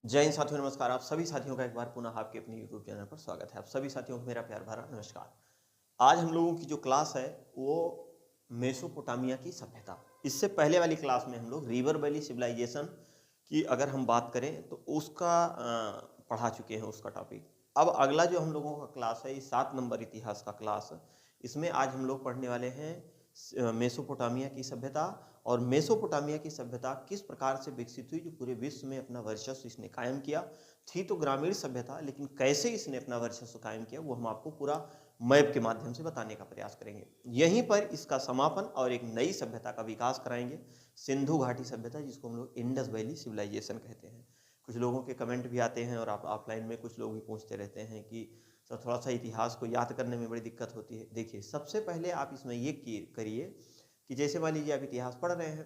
जय हिंद साथियों, नमस्कार। आप सभी साथियों का एक बार पुनः आपके अपने YouTube चैनल पर स्वागत है। आप सभी साथियों को मेरा प्यार भरा नमस्कार। आज हम लोगों की जो क्लास है वो मेसोपोटामिया की सभ्यता। इससे पहले वाली क्लास में हम लोग रिवर वैली सिविलाइजेशन की अगर हम बात करें तो उसका पढ़ा चुके हैं उसका टॉपिक। अब अगला जो हम लोगों का क्लास है, ये 7 नंबर इतिहास का क्लास। इसमें आज हम लोग पढ़ने वाले हैं मेसोपोटामिया की सभ्यता। और मेसोपोटामिया की सभ्यता किस प्रकार से विकसित हुई, जो पूरे विश्व में अपना वर्चस्व इसने कायम किया। थी तो ग्रामीण सभ्यता, लेकिन कैसे इसने अपना वर्चस्व कायम किया वो हम आपको पूरा मैप के माध्यम से बताने का प्रयास करेंगे। यहीं पर इसका समापन और एक नई सभ्यता का विकास कराएंगे, सिंधु घाटी सभ्यता, जिसको हम लोग इंडस वैली सिविलाइजेशन कहते हैं। कुछ लोगों के कमेंट भी आते हैं और आप ऑफलाइन में कुछ लोग भी पूछते रहते हैं कि सर थोड़ा सा इतिहास को याद करने में बड़ी दिक्कत होती है। देखिए, सबसे पहले आप इसमें ये करिए कि जैसे मान लीजिए आप इतिहास पढ़ रहे हैं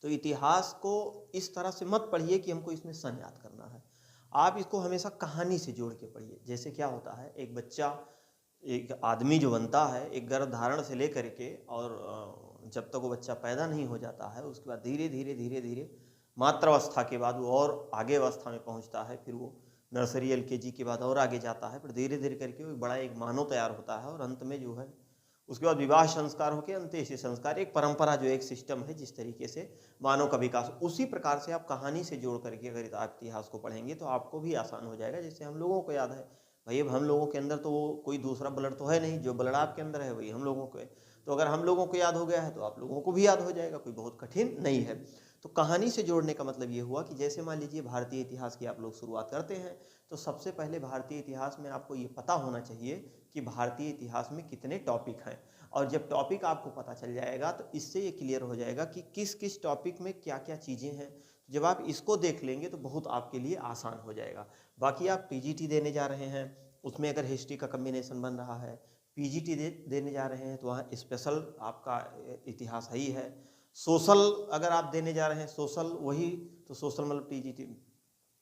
तो इतिहास को इस तरह से मत पढ़िए कि हमको इसमें सन याद करना है। आप इसको हमेशा कहानी से जोड़ के पढ़िए। जैसे क्या होता है, एक बच्चा, एक आदमी जो बनता है, एक गर्भधारण से लेकर के और जब तक वो बच्चा पैदा नहीं हो जाता है, उसके बाद धीरे धीरे धीरे धीरे मात्रावस्था के बाद वो और आगे अवस्था में पहुंचता है। फिर वो नर्सरी LKG के बाद और आगे जाता है। फिर धीरे धीरे करके वो बड़ा एक मानव तैयार होता है और अंत में जो है उसके बाद विवाह संस्कार होकर अंत्येष्टि संस्कार, एक परंपरा, जो एक सिस्टम है जिस तरीके से मानव का विकास। उसी प्रकार से आप कहानी से जोड़ करके अगर आप इतिहास को पढ़ेंगे तो आपको भी आसान हो जाएगा। जैसे हम लोगों को याद है भाई, अब हम लोगों के अंदर तो वो कोई दूसरा ब्लड तो है नहीं, जो ब्लड आपके अंदर है वही हम लोगों को है। तो अगर हम लोगों को याद हो गया है तो आप लोगों को भी याद हो जाएगा, कोई बहुत कठिन नहीं है। तो कहानी से जोड़ने का मतलब ये हुआ कि जैसे मान लीजिए भारतीय इतिहास की आप लोग शुरुआत करते हैं तो सबसे पहले भारतीय इतिहास में आपको ये पता होना चाहिए कि भारतीय इतिहास में कितने टॉपिक हैं। और जब टॉपिक आपको पता चल जाएगा तो इससे ये क्लियर हो जाएगा कि किस किस टॉपिक में क्या क्या चीज़ें हैं। जब आप इसको देख लेंगे तो बहुत आपके लिए आसान हो जाएगा। बाकी आप PGT देने जा रहे हैं, उसमें अगर हिस्ट्री का कम्बिनेशन बन रहा है, PGT देने जा रहे हैं तो वहाँ स्पेशल आपका इतिहास ही है। सोशल अगर आप देने जा रहे हैं, सोशल वही, तो सोशल मतलब PGT,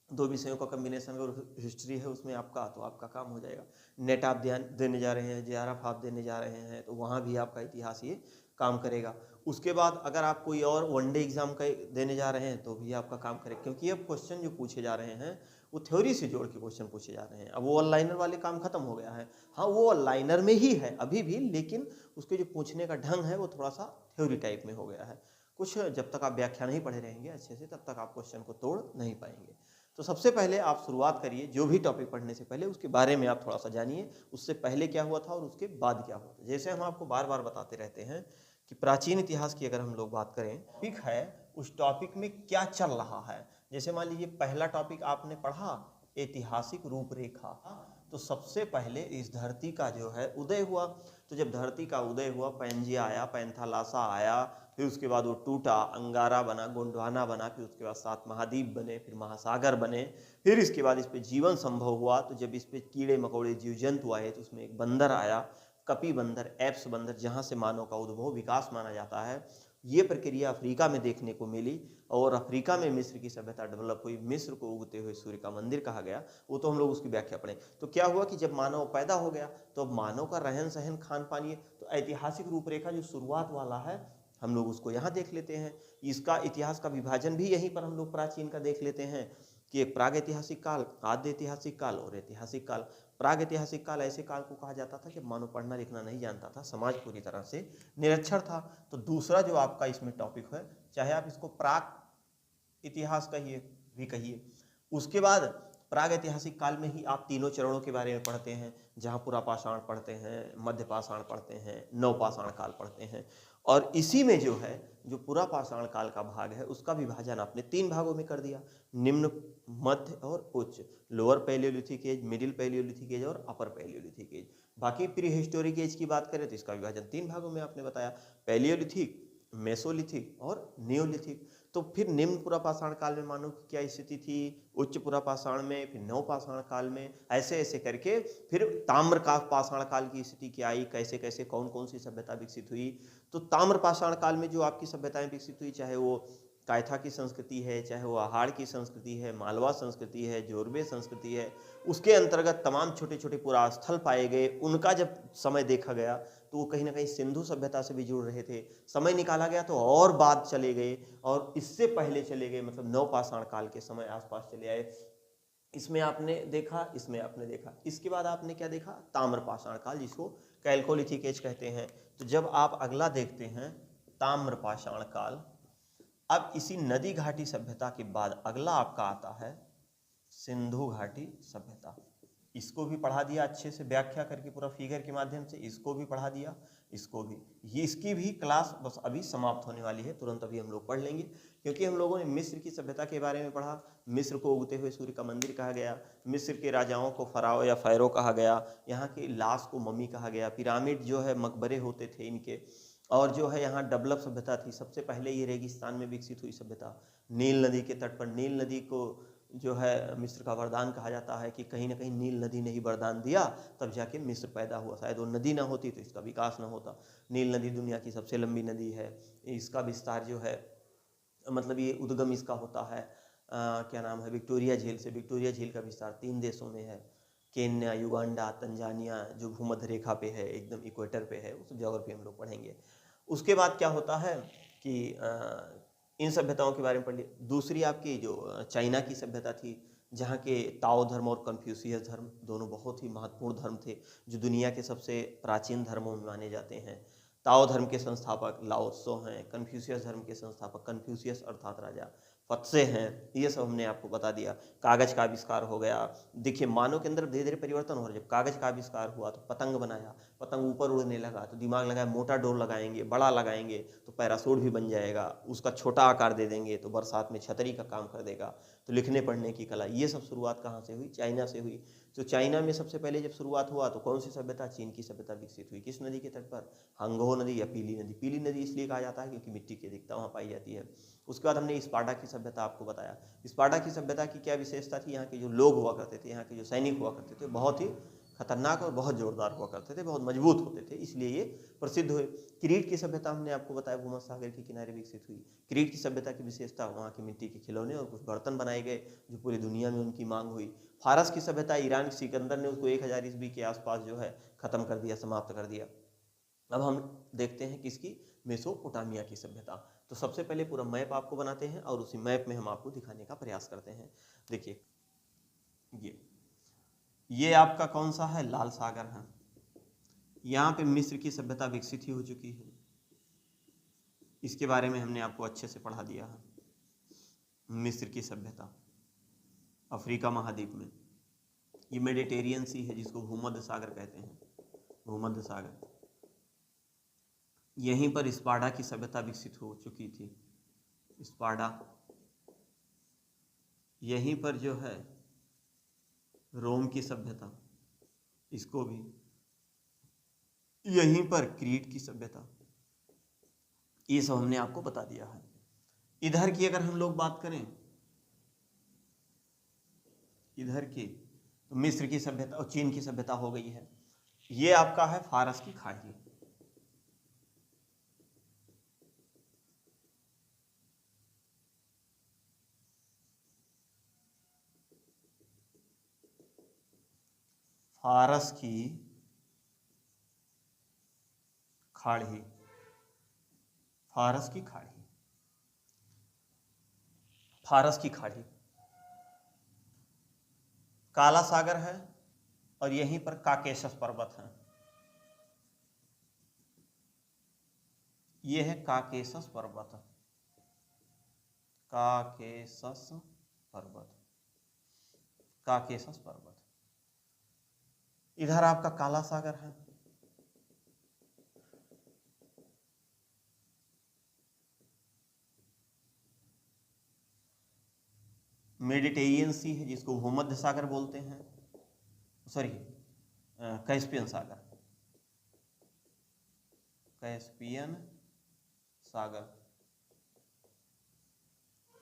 दो विषयों का कम्बिनेशन अगर हिस्ट्री है उसमें आपका, तो आपका काम हो जाएगा। नेट आप ध्यान देने जा रहे हैं, JRF आप देने जा रहे हैं तो वहाँ भी आपका इतिहास ये काम करेगा। उसके बाद अगर आप कोई और वनडे एग्जाम का देने जा रहे हैं तो भी आपका काम करेगा, क्योंकि अब क्वेश्चन जो पूछे जा रहे हैं वो थ्योरी से जोड़ के क्वेश्चन पूछे जा रहे हैं। अब वो ऑनलाइनर वाले काम खत्म हो गया है। हाँ, वो ऑनलाइनर में ही है अभी भी, लेकिन उसके जो पूछने का ढंग है वो थोड़ा सा थ्योरी टाइप में हो गया है। कुछ जब तक आप व्याख्या नहीं पढ़े रहेंगे अच्छे से तब तक आप क्वेश्चन को तोड़ नहीं पाएंगे। तो सबसे पहले आप शुरुआत करिए, जो भी टॉपिक पढ़ने से पहले उसके बारे में आप थोड़ा सा जानिए, उससे पहले क्या हुआ था और उसके बाद क्या हुआ था। जैसे हम आपको बार बार बताते रहते हैं कि प्राचीन इतिहास की अगर हम लोग बात करें, टॉपिक है उस टॉपिक में क्या चल रहा है। जैसे मान लीजिए पहला टॉपिक आपने पढ़ा ऐतिहासिक रूपरेखा, तो सबसे पहले इस धरती का जो है उदय हुआ। तो जब धरती का उदय हुआ, पैंजिया आया, पैंथालासा आया, फिर उसके बाद वो टूटा, अंगारा बना, गोंडवाना बना, फिर उसके बाद 7 महाद्वीप बने, फिर महासागर बने, फिर इसके बाद इस पे जीवन संभव हुआ। तो जब इस पे कीड़े मकोड़े जीव जंतु आए तो उसमें एक बंदर आया, कपि बंदर, एप्स बंदर, जहाँ से मानव का उद्भव विकास माना जाता है। ये प्रक्रिया अफ्रीका में देखने को मिली और अफ्रीका में मिस्र की सभ्यता डेवलप हुई। मिस्र को उगते हुए सूर्य का मंदिर कहा गया, वो तो हम लोग उसकी व्याख्या पढ़ें। तो क्या हुआ कि जब मानव पैदा हो गया तो अब मानव का रहन सहन, खान पान, ये तो ऐतिहासिक रूपरेखा जो शुरुआत वाला है हम लोग उसको यहाँ देख लेते हैं। इसका इतिहास का विभाजन भी यहीं पर हम लोग प्राचीन का देख लेते हैं कि एक प्राग ऐतिहासिक काल, आद्य ऐतिहासिक काल और ऐतिहासिक काल। प्राग ऐतिहासिक काल ऐसे काल को कहा जाता था जब मानव पढ़ना लिखना नहीं जानता था, समाज पूरी तरह से निरक्षर था। तो दूसरा जो आपका इसमें टॉपिक है, चाहे आप इसको प्राग इतिहास कहिए भी कहिए। उसके बाद प्राग ऐतिहासिक काल में ही आप तीनों चरणों के बारे में पढ़ते हैं, जहाँ पुरापाषाण पढ़ते हैं, मध्यपाषाण पढ़ते हैं, नवपाषाण काल पढ़ते हैं। और इसी में जो है, जो पुरापाषाण काल का भाग है उसका विभाजन आपने 3 भागों में कर दिया, निम्न, मध्य और उच्च। Lower palaeolithic age, middle palaeolithic age और अपर पैलियोलिथिक एज। बाकी प्री हिस्टोरिक एज की बात करें तो इसका विभाजन 3 भागों में आपने बताया, पैलियोलिथिक, मेसोलिथिक और नियोलिथिक। तो फिर निम्न पुरापाषाण काल में मानव की क्या स्थिति थी, उच्च पुरापाषाण में, फिर नवपाषाण काल में, ऐसे ऐसे करके फिर ताम्र का पाषाण काल की स्थिति क्या आई, कैसे कैसे कौन कौन सी सभ्यता विकसित हुई। तो ताम्र पाषाण काल में जो आपकी सभ्यताएं विकसित हुई, चाहे वो कायथा की संस्कृति है, चाहे वो आहाड़ की संस्कृति है, मालवा संस्कृति है, जोरबे संस्कृति है, उसके अंतर्गत तमाम छोटे छोटे पुरास्थल पाए गए। उनका जब समय देखा गया तो वो कहीं ना कहीं सिंधु सभ्यता से भी जुड़ रहे थे। समय निकाला गया तो और बाद चले गए और इससे पहले चले गए, मतलब नवपाषाण काल के समय आसपास चले आए। इसमें आपने देखा, इसमें आपने देखा, इसके बाद आपने क्या देखा, ताम्रपाषाण काल, जिसको कैल्कोलिथिक एज कहते हैं। तो जब आप अगला देखते हैं ताम्रपाषाण काल, अब इसी नदी घाटी सभ्यता के बाद अगला आपका आता है सिंधु घाटी सभ्यता। इसको भी पढ़ा दिया अच्छे से व्याख्या करके, पूरा फिगर के माध्यम से, इसको भी पढ़ा दिया, इसको भी। ये इसकी भी क्लास बस अभी समाप्त होने वाली है, तुरंत अभी हम लोग पढ़ लेंगे, क्योंकि हम लोगों ने मिस्र की सभ्यता के बारे में पढ़ा। मिस्र को उगते हुए सूर्य का मंदिर कहा गया, मिस्र के राजाओं को फराओ या फैरो कहा गया, यहाँ के लाश को मम्मी कहा गया, पिरामिड जो है मकबरे होते थे इनके, और जो है यहाँ डेवलप सभ्यता थी। सबसे पहले ये रेगिस्तान में विकसित हुई सभ्यता, नील नदी के तट पर। नील नदी को जो है मिस्र का वरदान कहा जाता है कि कहीं ना कहीं नील नदी ने ही वरदान दिया, तब जाके मिस्र पैदा हुआ। शायद वो नदी ना होती तो इसका विकास ना होता। नील नदी दुनिया की सबसे लंबी नदी है। इसका विस्तार जो है, मतलब ये उद्गम इसका होता है क्या नाम है, विक्टोरिया झील से। विक्टोरिया झील का विस्तार 3 देशों में है, केन्या, युगांडा, तंजानिया, जो भूमध्य रेखा पे है, एकदम इक्वेटर पे है। उस ज्योग्राफी हम लोग पढ़ेंगे। उसके बाद क्या होता है कि इन सभ्यताओं के बारे में पढ़ लिया। दूसरी आपकी जो चाइना की सभ्यता थी, जहाँ के ताओ धर्म और कन्फ्यूशियस धर्म दोनों बहुत ही महत्वपूर्ण धर्म थे, जो दुनिया के सबसे प्राचीन धर्मों में माने जाते हैं। ताओ धर्म के संस्थापक लाओ त्सो हैं, कन्फ्यूशियस धर्म के संस्थापक कन्फ्यूशियस अर्थात राजा फत्से हैं। ये सब हमने आपको बता दिया। कागज का आविष्कार हो गया। देखिए, मानव के अंदर धीरे धीरे परिवर्तन हो रहा है। जब कागज का आविष्कार हुआ तो पतंग बनाया, पतंग ऊपर उड़ने लगा तो दिमाग लगाया मोटा डोर लगाएंगे, बड़ा लगाएंगे तो पैरासूट भी बन जाएगा, उसका छोटा आकार दे देंगे तो बरसात में छतरी का काम कर देगा। तो लिखने पढ़ने की कला, ये सब शुरुआत कहाँ से हुई, चाइना से हुई। तो चाइना में सबसे पहले जब शुरुआत हुआ तो कौन सी सभ्यता, चीन की सभ्यता विकसित हुई। किस नदी के तट पर, हांगहो नदी या पीली नदी। पीली नदी इसलिए कहा जाता है क्योंकि मिट्टी की अधिकता वहाँ पाई जाती है। उसके बाद हमने स्पार्टा की सभ्यता आपको बताया। स्पार्टा की सभ्यता की क्या विशेषता थी, यहाँ के जो लोग हुआ करते थे, यहाँ के जो सैनिक हुआ करते थे, बहुत ही खतरनाक और बहुत जोरदार हुआ करते थे, बहुत मजबूत होते थे, इसलिए ये प्रसिद्ध हुए। क्रीट की सभ्यता हमने आपको बताया, भूमध्य सागर के किनारे विकसित हुई। क्रीट की सभ्यता की विशेषता, वहाँ की मिट्टी के खिलौने और कुछ बर्तन बनाए गए, जो पूरी दुनिया में उनकी मांग हुई। फारस की सभ्यता, ईरान के सिकंदर ने उसको 1000 ईस्वी के आसपास जो है खत्म कर दिया, समाप्त कर दिया। अब हम देखते हैं किसकी, मेसोपोटामिया की सभ्यता। तो सबसे पहले पूरा मैप आपको बनाते हैं और उसी मैप में हम आपको दिखाने का प्रयास करते हैं। देखिए, ये आपका कौन सा है, लाल सागर है। यहाँ पे मिस्र की सभ्यता विकसित ही हो चुकी है, इसके बारे में हमने आपको अच्छे से पढ़ा दिया है। मिस्र की सभ्यता अफ्रीका महाद्वीप में, ये मेडिटेरियन सी है जिसको भूमध्य सागर कहते हैं, भूमध्य सागर। यहीं पर स्पार्टा की सभ्यता विकसित हो चुकी थी। स्पार्टा, यहीं पर जो है रोम की सभ्यता, इसको भी, यहीं पर क्रीट की सभ्यता, ये सब हमने आपको बता दिया है। इधर की अगर हम लोग बात करें, इधर की, तो मिस्र की सभ्यता और चीन की सभ्यता हो गई है। ये आपका है फारस की खाड़ी। फारस की खाड़ी, फारस की खाड़ी, फारस की खाड़ी, काला सागर है और यहीं पर काकेशस पर्वत है। यह है काकेशस पर्वत, काकेशस पर्वत, काकेशस पर्वत। इधर आपका काला सागर है, मेडिटेरियन सी है जिसको भूमध्य सागर बोलते हैं, सॉरी कैस्पियन सागर, कैस्पियन सागर।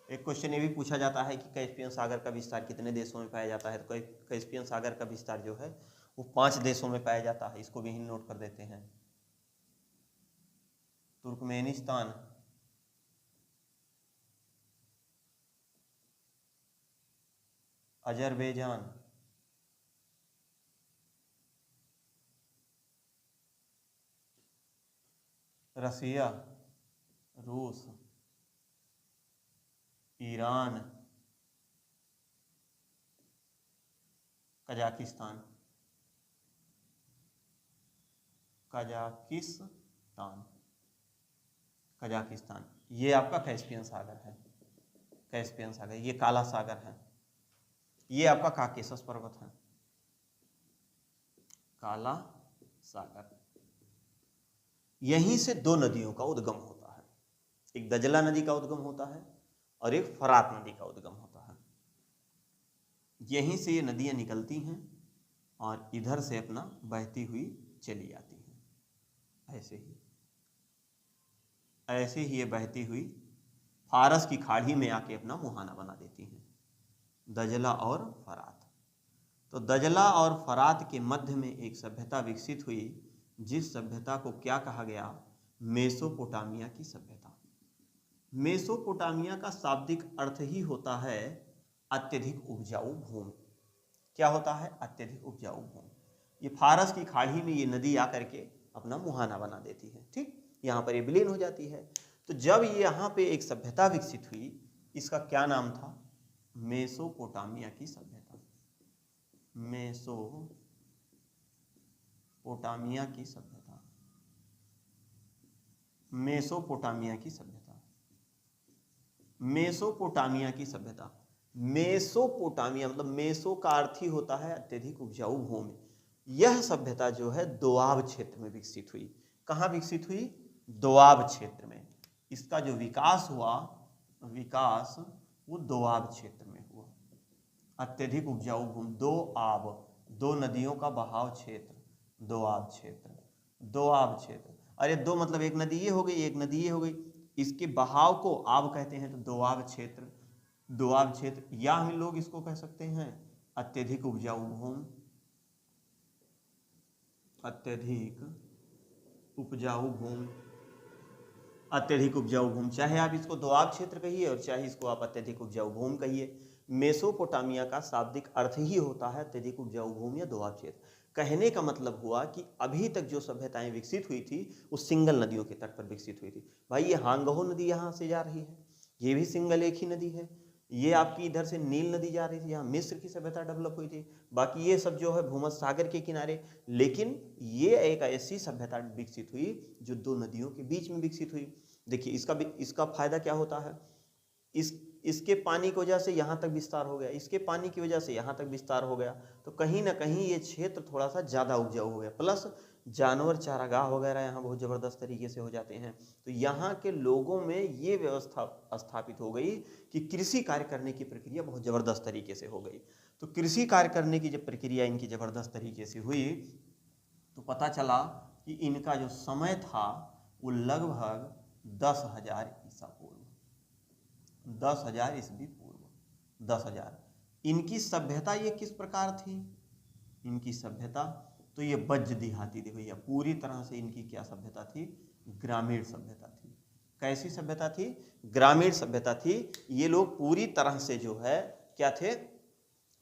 एक क्वेश्चन ये भी पूछा जाता है कि कैस्पियन सागर का विस्तार कितने देशों में पाया जाता है। तो कैस्पियन सागर का विस्तार जो है वो 5 देशों में पाया जाता है। इसको भी हम नोट कर देते हैं, तुर्कमेनिस्तान, अजरबैजान, रसिया, रूस, ईरान, कजाकिस्तान, कजाकिस्तान, कजाकिस्तान। ये आपका कैस्पियन सागर है, कैस्पियन सागर, ये काला सागर है, ये आपका काकेशस पर्वत है, काला सागर। यहीं से दो नदियों का उद्गम होता है, एक दजला नदी का उद्गम होता है और एक फरात नदी का उद्गम होता है। यहीं से ये नदियां निकलती हैं और इधर से अपना बहती हुई चली आती हैं। ऐसे ही ये बहती हुई फारस की खाड़ी में आके अपना मुहाना बना देती हैं, दजला और फरात। तो दजला और फरात के मध्य में एक सभ्यता विकसित हुई, जिस सभ्यता को क्या कहा गया, मेसोपोटामिया की सभ्यता। मेसोपोटामिया का शाब्दिक अर्थ ही होता है अत्यधिक उपजाऊ भूमि। क्या होता है? अत्यधिक उपजाऊ भूमि। ये फारस की खाड़ी में ये नदी आकर के अपना मुहाना बना देती है, ठीक, यहाँ पर ये विलीन हो जाती है। तो जब ये यहाँ पे एक सभ्यता विकसित हुई, इसका क्या नाम था? मेसोपोटामिया की सभ्यता, मेसोपोटामिया की सभ्यता, मेसोपोटामिया की सभ्यता, मेसोपोटामिया की सभ्यता। मेसोपोटामिया मतलब मेसो का अर्थ ही होता है अत्यधिक उपजाऊ भूमि। यह सभ्यता जो है दोआब क्षेत्र में विकसित हुई। कहाँ विकसित हुई? दोआब क्षेत्र में। इसका जो विकास हुआ, विकास वो दोआब क्षेत्र में हुआ। अत्यधिक उपजाऊ भूमि, दो आब, दो नदियों का बहाव क्षेत्र, दोआब क्षेत्र, दोआब क्षेत्र। अरे दो मतलब एक नदी ये हो गई, एक नदी ये हो गई, इसके बहाव को आब कहते हैं, तो दोआब क्षेत्र, दोआब क्षेत्र। या हम लोग इसको कह सकते हैं अत्यधिक उपजाऊ भूमि, अत्यधिक उपजाऊ भूमि, अत्यधिक उपजाऊ भूमि। चाहे आप इसको दोआब क्षेत्र कहिए और चाहे इसको आप अत्यधिक उपजाऊ भूमि कहिए। मेसोपोटामिया का शाब्दिक अर्थ ही होता है अत्यधिक उपजाऊ भूमि या दोआब क्षेत्र। कहने का मतलब हुआ कि अभी तक जो सभ्यताएं विकसित हुई थी वो सिंगल नदियों के तट पर विकसित हुई थी। भाई ये हांगहो नदी यहाँ से जा रही है, ये भी सिंगल एक ही नदी है। ये आपकी इधर से नील नदी जा रही थी, यहाँ मिस्र की सभ्यता डेवलप हुई थी। बाकी ये सब जो है भूमध्य सागर के किनारे। लेकिन ये एक ऐसी सभ्यता विकसित हुई जो दो नदियों के बीच में विकसित हुई। देखिए इसका फायदा क्या होता है, इसके पानी की वजह से यहाँ तक विस्तार हो गया, इसके पानी की वजह से यहाँ तक विस्तार हो गया, तो कहीं ना कहीं ये क्षेत्र थोड़ा सा ज़्यादा उपजाऊ हो गया। प्लस जानवर चारागाह वगैरह यहाँ बहुत ज़बरदस्त तरीके से हो जाते हैं। तो यहाँ के लोगों में ये व्यवस्था स्थापित हो गई कि कृषि कार्य करने की प्रक्रिया बहुत ज़बरदस्त तरीके से हो गई। तो कृषि कार्य करने की जब प्रक्रिया इनकी ज़बरदस्त तरीके से हुई तो पता चला कि इनका जो समय था वो लगभग 10,000 ईसा पूर्व, 10,000 ईस्वी पूर्व, 10,000। इनकी सभ्यता ये किस प्रकार थी? इनकी सभ्यता तो ये बज्र देहाती, देखो ये पूरी तरह से इनकी क्या सभ्यता थी? ग्रामीण सभ्यता थी। कैसी सभ्यता थी? ग्रामीण सभ्यता थी। ये लोग पूरी तरह से जो है क्या थे?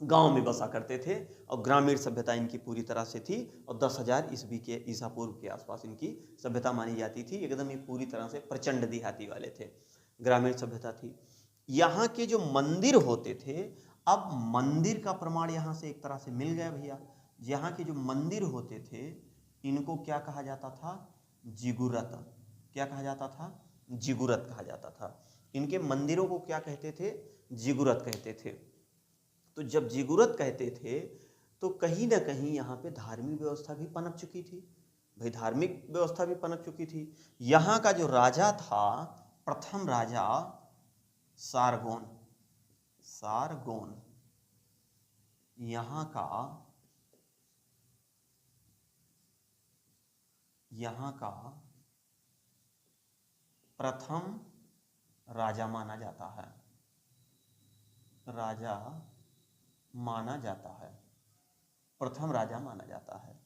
गांव में बसा करते थे और ग्रामीण सभ्यता इनकी पूरी तरह से थी। और 10,000 ईस्वी के ईसा पूर्व के आसपास इनकी सभ्यता मानी जाती थी। एकदम ये पूरी तरह से प्रचंड देहाती वाले थे, ग्रामीण सभ्यता थी। यहाँ के जो मंदिर होते थे, अब मंदिर का प्रमाण यहाँ से एक तरह से मिल गया भैया। यहाँ के जो मंदिर होते थे इनको क्या कहा जाता था? जिगुरत। क्या कहा जाता था? जिगुरत कहा जाता था। इनके मंदिरों को क्या कहते थे? जिगुरत कहते थे। तो जब जिगुरत कहते थे तो कहीं ना कहीं यहाँ पे धार्मिक व्यवस्था भी पनप चुकी थी। भाई धार्मिक व्यवस्था भी पनप चुकी थी। यहाँ का जो राजा था, प्रथम राजा सारगोन, सारगोन यहाँ का प्रथम राजा माना जाता है, राजा माना जाता है, प्रथम राजा माना जाता है।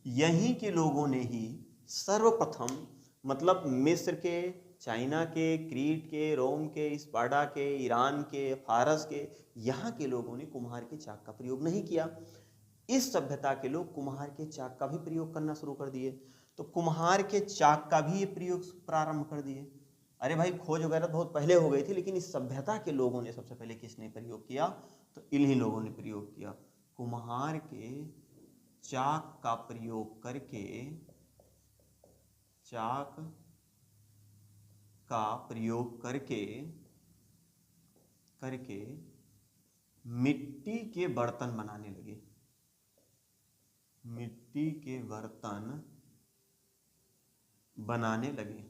यहीं के लोगों ने ही सर्वप्रथम, मतलब मिस्र के चाइना के, क्रीट के, रोम के, स्पार्टा के, ईरान के, फारस के, यहाँ के लोगों ने कुम्हार के चाक का प्रयोग नहीं किया। इस सभ्यता के लोग कुम्हार के चाक का भी प्रयोग करना शुरू कर दिए। तो कुम्हार के चाक का भी ये प्रयोग प्रारंभ कर दिए। अरे भाई, खोज वगैरह बहुत पहले हो गई थी, लेकिन इस सभ्यता के लोगों ने सबसे पहले किसने प्रयोग किया? तो इन्हीं लोगों ने प्रयोग किया। कुम्हार के चाक का प्रयोग करके, चाक का प्रयोग करके मिट्टी के बर्तन बनाने लगे। मिट्टी के बर्तन बनाने लगे।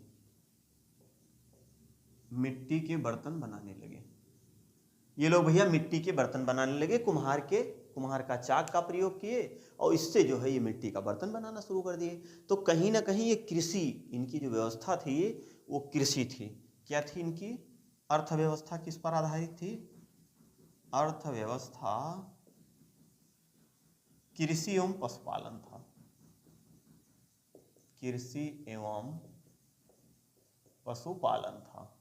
मिट्टी के बर्तन बनाने लगे। ये लोग भैया मिट्टी के बर्तन बनाने लगे, कुम्हार का चाक का प्रयोग किए और इससे जो है ये मिट्टी का बर्तन बनाना शुरू कर दिए। तो कहीं ना कहीं ये कृषि, इनकी जो व्यवस्था थी वो कृषि थी। क्या थी इनकी? अर्थव्यवस्था किस पर आधारित थी? अर्थव्यवस्था कृषि एवं पशुपालन था। कृषि एवं पशुपालन था।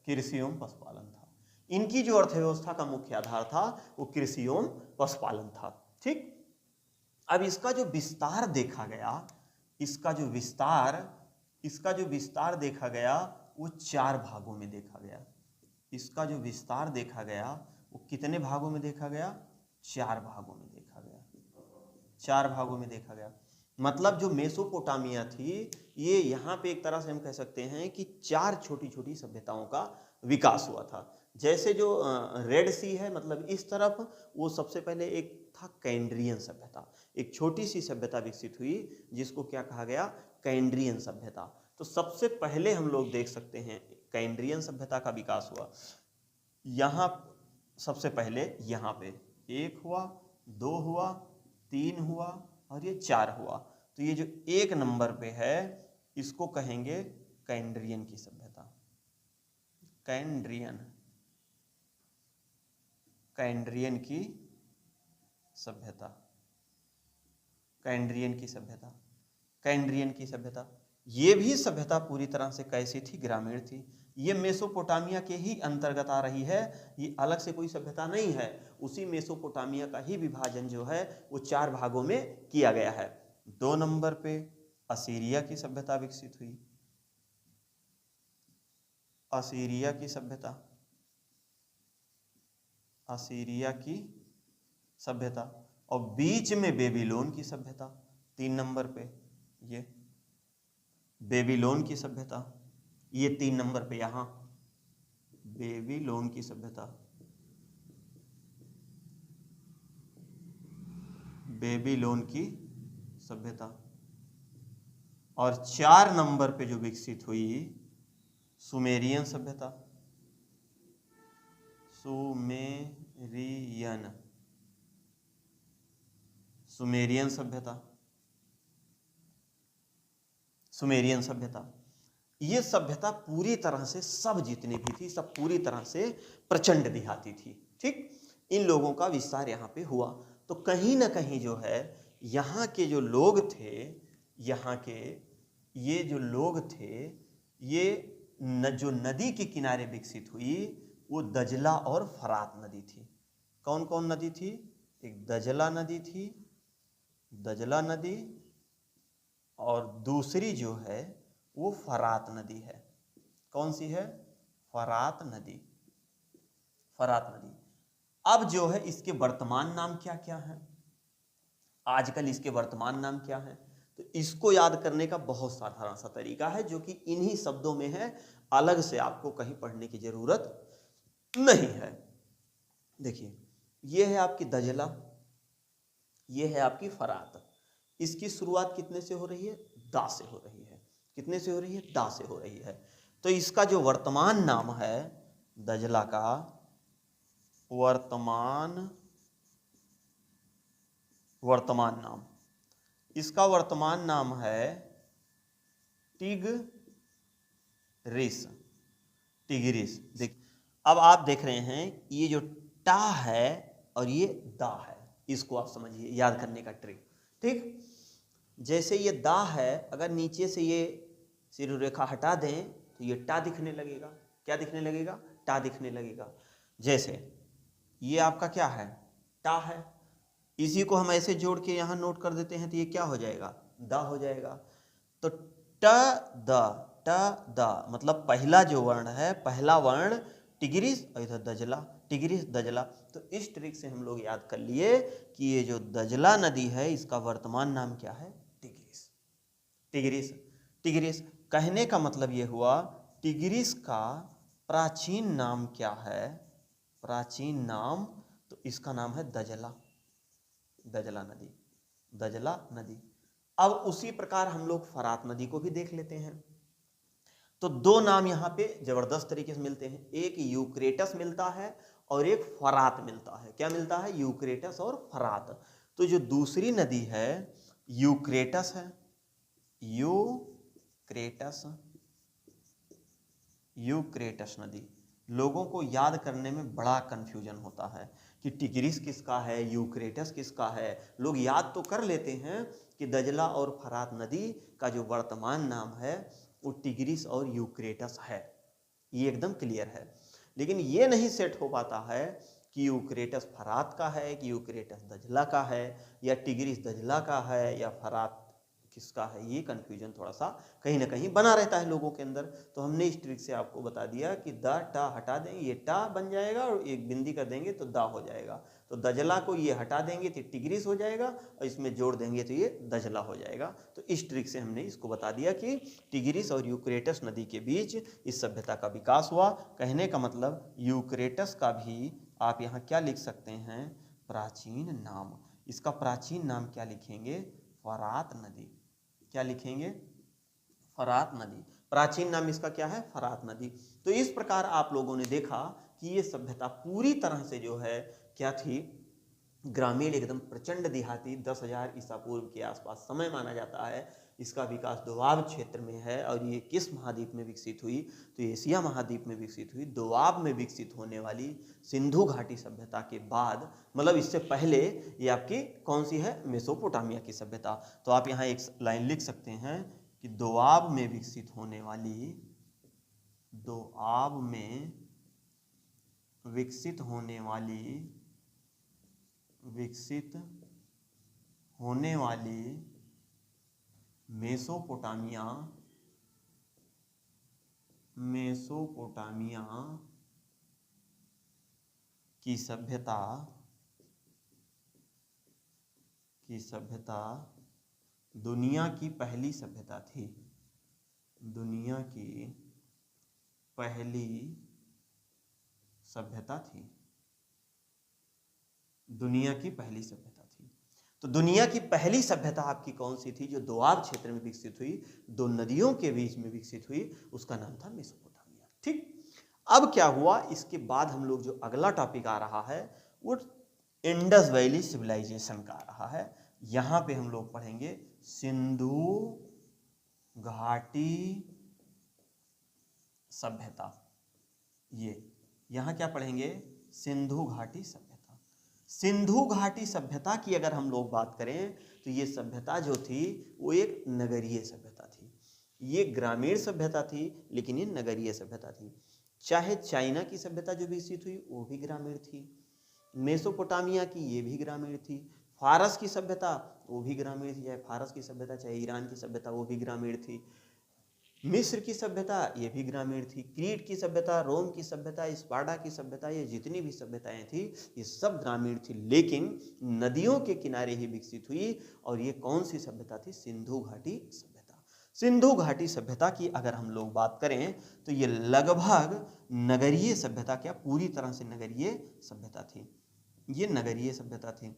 कृषि एवं पशुपालन था। इनकी जो अर्थव्यवस्था का मुख्य आधार था वो कृषि एवं पशुपालन था। ठीक, अब इसका जो विस्तार देखा गया, इसका जो विस्तार देखा गया वो 4 भागों में देखा गया। इसका जो विस्तार देखा गया वो कितने भागों में देखा गया? 4 भागों में देखा गया। 4 भागों में देखा गया। मतलब जो मेसोपोटामिया थी, ये यहाँ पे एक तरह से हम कह सकते हैं कि 4 छोटी छोटी सभ्यताओं का विकास हुआ था। जैसे जो रेड सी है, मतलब इस तरफ, वो सबसे पहले एक था कैंड्रियन सभ्यता। एक छोटी सी सभ्यता विकसित हुई जिसको क्या कहा गया? कैंड्रियन सभ्यता। तो सबसे पहले हम लोग देख सकते हैं कैंड्रियन सभ्यता का विकास हुआ। यहाँ सबसे पहले यहाँ पे 1 हुआ, 2 हुआ, 3 हुआ और ये 4 हुआ। तो ये जो 1 नंबर पे है इसको कहेंगे कैंड्रियन की सभ्यता। कैंड्रियन की सभ्यता। कैंड्रियन की सभ्यता। ये भी सभ्यता पूरी तरह से कैसी थी? ग्रामीण थी। ये मेसोपोटामिया के ही अंतर्गत आ रही है, ये अलग से कोई सभ्यता नहीं है। उसी मेसोपोटामिया का ही विभाजन जो है वो 4 भागों में किया गया है। 2 नंबर पे असीरिया की सभ्यता विकसित हुई। असीरिया की सभ्यता। और बीच में बेबीलोन की सभ्यता। 3 नंबर पे ये बेबीलोन की सभ्यता। ये 3 नंबर पे यहाँ बेबीलोन की सभ्यता। बेबीलोन की सभ्यता। और 4 नंबर पे जो विकसित हुई सुमेरियन सभ्यता। सुमेरियन सभ्यता। ये सभ्यता पूरी तरह से, सब जितनी भी थी सब पूरी तरह से प्रचंड देहाती थी। ठीक, इन लोगों का विस्तार यहाँ पे हुआ। तो कहीं ना कहीं जो है यहाँ के जो लोग थे, यहाँ के ये जो लोग थे, ये जो नदी के किनारे विकसित हुई वो दजला और फरात नदी थी। कौन कौन नदी थी? एक दजला नदी थी, दजला नदी, और दूसरी जो है वो फरात नदी है। कौन सी है? फरात नदी। अब जो है इसके वर्तमान नाम क्या क्या है? आजकल इसके वर्तमान नाम क्या है? तो इसको याद करने का बहुत साधारण सा तरीका है जो कि इन्हीं शब्दों में है, अलग से आपको कहीं पढ़ने की जरूरत नहीं है। देखिए, ये है आपकी दजला, ये है आपकी फरात। इसकी शुरुआत कितने से हो रही है? दा से हो रही है। कितने से हो रही है? दा से हो रही है। तो इसका जो वर्तमान नाम है दजला का, वर्तमान नाम, इसका वर्तमान नाम है टिग्रिस। देख, अब आप देख रहे हैं ये जो टा है और ये दा है, इसको आप समझिए, याद करने का ट्रिक। ठीक, जैसे ये दा है, अगर नीचे से ये सिर रेखा हटा दें तो ये टा दिखने लगेगा। क्या दिखने लगेगा? टा दिखने लगेगा। जैसे ये आपका क्या है? टा है। इसी को हम ऐसे जोड़ के यहाँ नोट कर देते हैं तो ये क्या हो जाएगा? दा हो जाएगा। तो ट द मतलब पहला जो वर्ण है, पहला वर्ण टिग्रिस और इधर दजला, टिग्रिस दजला। तो इस ट्रिक से हम लोग याद कर लिए कि ये जो दजला नदी है इसका वर्तमान नाम क्या है? टिग्रिस। टिग्रिस टिग्रिस कहने का मतलब ये हुआ टिग्रिस का प्राचीन नाम क्या है? प्राचीन नाम तो इसका नाम है दजला। दजला नदी, दजला नदी। अब उसी प्रकार हम लोग फरात नदी को भी देख लेते हैं। तो दो नाम यहाँ पे जबरदस्त तरीके से मिलते हैं, एक यूक्रेटस मिलता है और एक फरात मिलता है। क्या मिलता है? यूक्रेटस और फरात। तो जो दूसरी नदी है यूक्रेटस है, यूक्रेटस नदी। लोगों को याद करने में बड़ा कंफ्यूजन होता है कि टिग्रिस किसका है, यूक्रेटस किसका है। लोग याद तो कर लेते हैं कि दजला और फरात नदी का जो वर्तमान नाम है वो टिग्रिस और यूक्रेटस है, ये एकदम क्लियर है। लेकिन ये नहीं सेट हो पाता है कि यूक्रेटस फरात का है कि यूक्रेटस दजला का है, या टिग्रिस दजला का है या फरात किसका है। ये कंफ्यूजन थोड़ा सा कहीं ना कहीं बना रहता है लोगों के अंदर। तो हमने इस ट्रिक से आपको बता दिया कि द टा हटा देंगे, ये टा बन जाएगा और एक बिंदी कर देंगे तो दा हो जाएगा। तो दजला को ये हटा देंगे तो टिग्रिस हो जाएगा और इसमें जोड़ देंगे तो ये दजला हो जाएगा। तो इस ट्रिक से हमने इसको बता दिया कि टिग्रिस और यूक्रेटस नदी के बीच इस सभ्यता का विकास हुआ। कहने का मतलब यूक्रेटस का भी आप यहाँ क्या लिख सकते हैं? प्राचीन नाम। इसका प्राचीन नाम क्या लिखेंगे? फरात नदी। क्या लिखेंगे? फरात नदी। प्राचीन नाम इसका क्या है? फरात नदी। तो इस प्रकार आप लोगों ने देखा कि ये सभ्यता पूरी तरह से जो है क्या थी? ग्रामीण, एकदम प्रचंड देहाती, 10,000 ईसा पूर्व के आसपास समय माना जाता है। इसका विकास दोआब क्षेत्र में है। और ये किस महाद्वीप में विकसित हुई? तो एशिया महाद्वीप में विकसित हुई। दोआब में विकसित होने वाली सिंधु घाटी सभ्यता के बाद, मतलब इससे पहले ये आपकी कौन सी है? मेसोपोटामिया की सभ्यता। तो आप यहाँ एक लाइन लिख सकते हैं कि दोआब में विकसित होने वाली, दोआब में विकसित होने वाली मेसोपोटामिया की सभ्यता दुनिया की पहली सभ्यता थी। दुनिया की पहली सभ्यता थी। दुनिया की पहली सभ्यता थी। तो दुनिया की पहली सभ्यता आपकी कौन सी थी? जो दोआब क्षेत्र में विकसित हुई, दो नदियों के बीच में विकसित हुई, उसका नाम था मेसोपोटामिया। ठीक। अब क्या हुआ? इसके बाद हम लोग जो अगला टॉपिक आ रहा है वो इंडस वैली सिविलाइजेशन का आ रहा है। यहां पे हम लोग पढ़ेंगे सिंधु घाटी सभ्यता। ये यहां क्या पढ़ेंगे? सिंधु घाटी सभ्यता। सिंधु घाटी सभ्यता की अगर हम लोग बात करें तो ये सभ्यता जो थी वो एक नगरीय सभ्यता थी। ये ग्रामीण सभ्यता थी लेकिन ये नगरीय सभ्यता थी। चाहे चाइना की सभ्यता जो विकसित हुई वो भी ग्रामीण थी, मेसोपोटामिया की ये भी ग्रामीण थी, फारस की सभ्यता वो भी ग्रामीण थी, चाहे फारस की सभ्यता चाहे ईरान की सभ्यता वो भी ग्रामीण थी, मिस्र की सभ्यता ये भी ग्रामीण थी, क्रीट की सभ्यता, रोम की सभ्यता, स्पार्टा की सभ्यता, ये जितनी भी सभ्यताएं थी ये सब ग्रामीण थी, लेकिन नदियों के किनारे ही विकसित हुई। और ये कौन सी सभ्यता थी? सिंधु घाटी सभ्यता। सिंधु घाटी सभ्यता की अगर हम लोग बात करें तो ये लगभग नगरीय सभ्यता, क्या पूरी तरह से नगरीय सभ्यता थी। ये नगरीय सभ्यता थी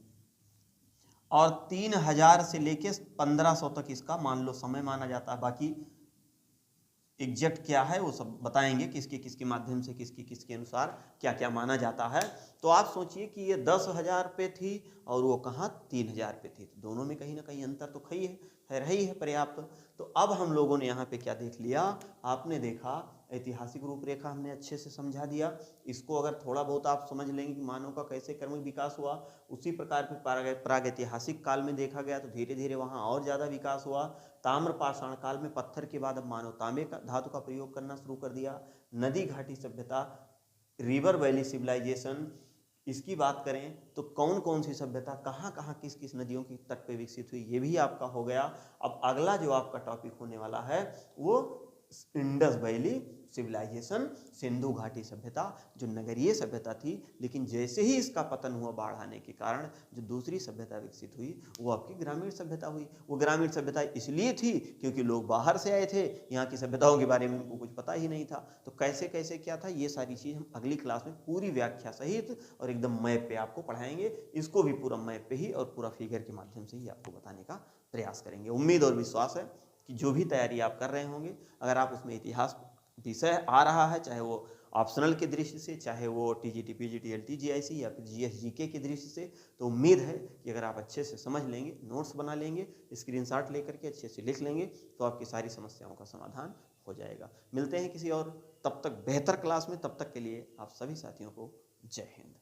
और 3000 से लेके 1500 तक इसका मान लो समय माना जाता है। बाकी एग्जैक्ट क्या है वो सब बताएंगे, किसके किसके माध्यम से, किसकी किसके अनुसार क्या क्या माना जाता है। तो आप सोचिए कि ये 10,000 पे थी और वो कहाँ 3000 पे थी। तो दोनों में कहीं ना कहीं अंतर तो रही है पर्याप्त। तो अब हम लोगों ने यहाँ पे क्या देख लिया? आपने देखा ऐतिहासिक रूपरेखा हमने अच्छे से समझा दिया। इसको अगर थोड़ा बहुत आप समझ लेंगे कि मानव का कैसे क्रमिक विकास हुआ, उसी प्रकार फिर प्रागैतिहासिक काल में देखा गया तो धीरे धीरे वहाँ और ज़्यादा विकास हुआ। ताम्र पाषाण काल में पत्थर के बाद अब मानव तांबे का धातु का प्रयोग करना शुरू कर दिया। नदी घाटी सभ्यता, रिवर वैली सिविलाइजेशन, इसकी बात करें तो कौन कौन सी सभ्यता कहाँ कहाँ किस किस नदियों की तट पे विकसित हुई, ये भी आपका हो गया। अब अगला जो आपका टॉपिक होने वाला है वो इंडस वैली सिविलाइजेशन, सिंधु घाटी सभ्यता, जो नगरीय सभ्यता थी, लेकिन जैसे ही इसका पतन हुआ बाढ़ आने के कारण जो दूसरी सभ्यता विकसित हुई वो आपकी ग्रामीण सभ्यता हुई। वो ग्रामीण सभ्यता इसलिए थी क्योंकि लोग बाहर से आए थे, यहाँ की सभ्यताओं के बारे में उनको कुछ पता ही नहीं था। तो कैसे कैसे क्या था, ये सारी चीज़ हम अगली क्लास में पूरी व्याख्या सहित और एकदम मैप पे आपको पढ़ाएंगे। इसको भी पूरा मैप पे ही और पूरा फिगर के माध्यम से ही आपको बताने का प्रयास करेंगे। उम्मीद और विश्वास है कि जो भी तैयारी आप कर रहे होंगे, अगर आप उसमें इतिहास विषय आ रहा है, चाहे वो ऑप्शनल के दृष्टि से, चाहे वो टीजीटी, पीजीटी, एलटी, जीआईसी या फिर जीएस-जीके के दृष्टि से, तो उम्मीद है कि अगर आप अच्छे से समझ लेंगे, नोट्स बना लेंगे, स्क्रीनशॉट लेकर के अच्छे से लिख लेंगे, तो आपकी सारी समस्याओं का समाधान हो जाएगा। मिलते हैं किसी और तब तक बेहतर क्लास में, तब तक के लिए आप सभी साथियों को जय हिंद।